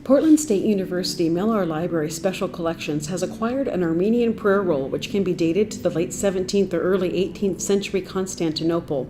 Portland State University Millar Library Special Collections has acquired an Armenian prayer roll which can be dated to the late 17th or early 18th century Constantinople.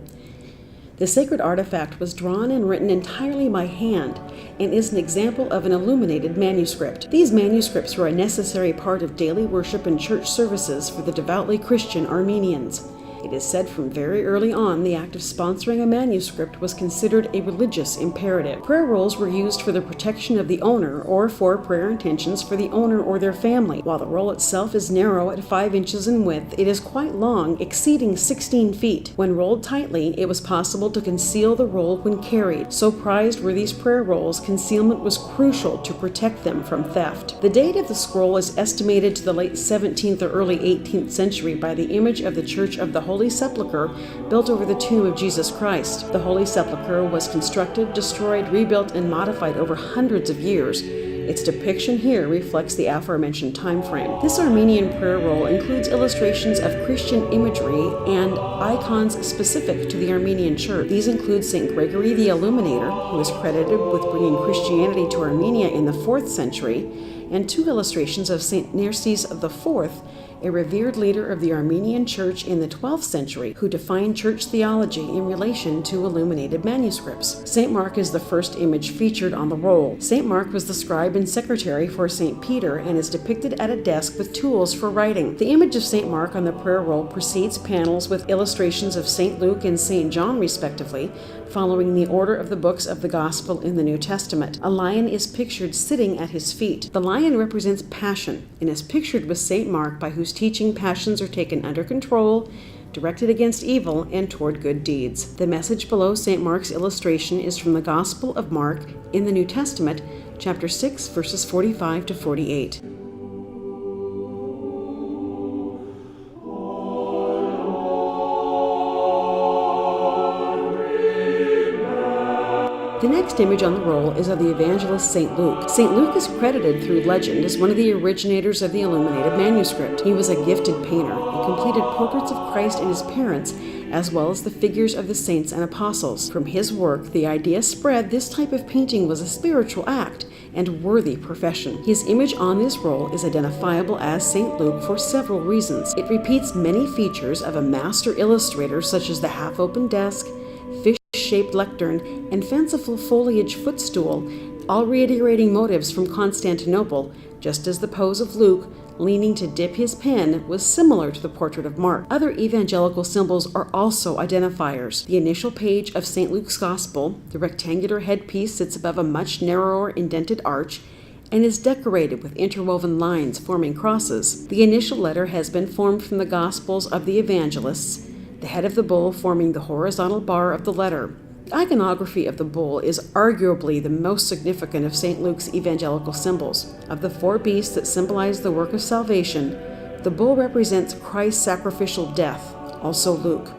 The sacred artifact was drawn and written entirely by hand and is an example of an illuminated manuscript. These manuscripts were a necessary part of daily worship and church services for the devoutly Christian Armenians. It is said from very early on the act of sponsoring a manuscript was considered a religious imperative. Prayer rolls were used for the protection of the owner or for prayer intentions for the owner or their family. While the roll itself is narrow at 5 inches in width, it is quite long, exceeding 16 feet. When rolled tightly, it was possible to conceal the roll when carried. So prized were these prayer rolls, concealment was crucial to protect them from theft. The date of the scroll is estimated to the late 17th or early 18th century by the image of the Church of the Holy Sepulchre built over the tomb of Jesus Christ. The Holy Sepulchre was constructed, destroyed, rebuilt, and modified over hundreds of years. Its depiction here reflects the aforementioned time frame. This Armenian prayer roll includes illustrations of Christian imagery and icons specific to the Armenian Church. These include St. Gregory the Illuminator, who is credited with bringing Christianity to Armenia in the 4th century, and 2 illustrations of St. Nerses IV, a revered leader of the Armenian Church in the 12th century, who defined church theology in relation to illuminated manuscripts. St. Mark is the first image featured on the roll. St. Mark was the scribe and secretary for St. Peter and is depicted at a desk with tools for writing. The image of St. Mark on the prayer roll precedes panels with illustrations of St. Luke and St. John, respectively, following the order of the books of the Gospel in the New Testament. A lion is pictured sitting at his feet. The lion represents passion and is pictured with St. Mark, by whose teaching passions are taken under control, directed against evil, and toward good deeds. The message below St. Mark's illustration is from the Gospel of Mark in the New Testament, chapter 6, verses 45 to 48. The next image on the roll is of the evangelist St. Luke. St. Luke is credited through legend as one of the originators of the illuminated manuscript. He was a gifted painter and completed portraits of Christ and his parents, as well as the figures of the saints and apostles. From his work, the idea spread this type of painting was a spiritual act and worthy profession. His image on this roll is identifiable as St. Luke for several reasons. It repeats many features of a master illustrator, such as the half-open desk, fish-shaped lectern, and fanciful foliage footstool, all reiterating motives from Constantinople, just as the pose of Luke, leaning to dip his pen, was similar to the portrait of Mark. Other evangelical symbols are also identifiers. The initial page of St. Luke's Gospel, the rectangular headpiece, sits above a much narrower indented arch and is decorated with interwoven lines forming crosses. The initial letter has been formed from the Gospels of the evangelists, the head of the bull forming the horizontal bar of the letter. The iconography of the bull is arguably the most significant of St. Luke's evangelical symbols. Of the 4 beasts that symbolize the work of salvation, the bull represents Christ's sacrificial death, also Luke.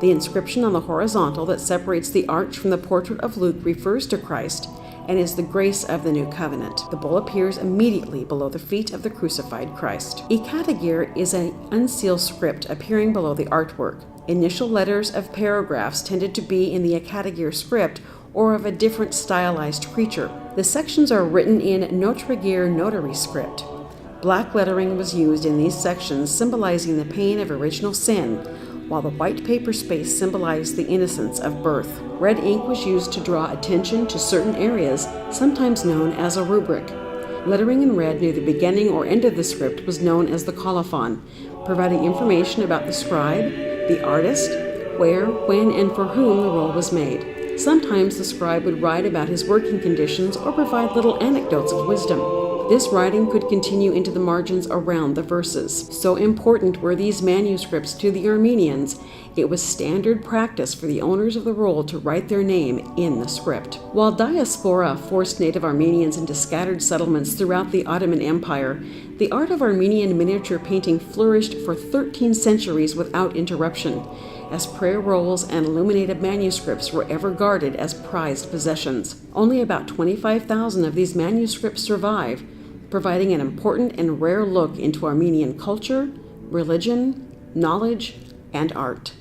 The inscription on the horizontal that separates the arch from the portrait of Luke refers to Christ and is the grace of the new covenant. The bull appears immediately below the feet of the crucified Christ. Ekatagir is an unsealed script appearing below the artwork. Initial letters of paragraphs tended to be in the Ekatagir script or of a different stylized creature. The sections are written in Notragir notary script. Black lettering was used in these sections, symbolizing the pain of original sin, while the white paper space symbolized the innocence of birth. Red ink was used to draw attention to certain areas, sometimes known as a rubric. Lettering in red near the beginning or end of the script was known as the colophon, providing information about the scribe, the artist, where, when, and for whom the roll was made. Sometimes the scribe would write about his working conditions or provide little anecdotes of wisdom. This writing could continue into the margins around the verses. So important were these manuscripts to the Armenians, it was standard practice for the owners of the roll to write their name in the script. While diaspora forced native Armenians into scattered settlements throughout the Ottoman Empire, the art of Armenian miniature painting flourished for 13 centuries without interruption, as prayer rolls and illuminated manuscripts were ever guarded as prized possessions. Only about 25,000 of these manuscripts survive, providing an important and rare look into Armenian culture, religion, knowledge, and art.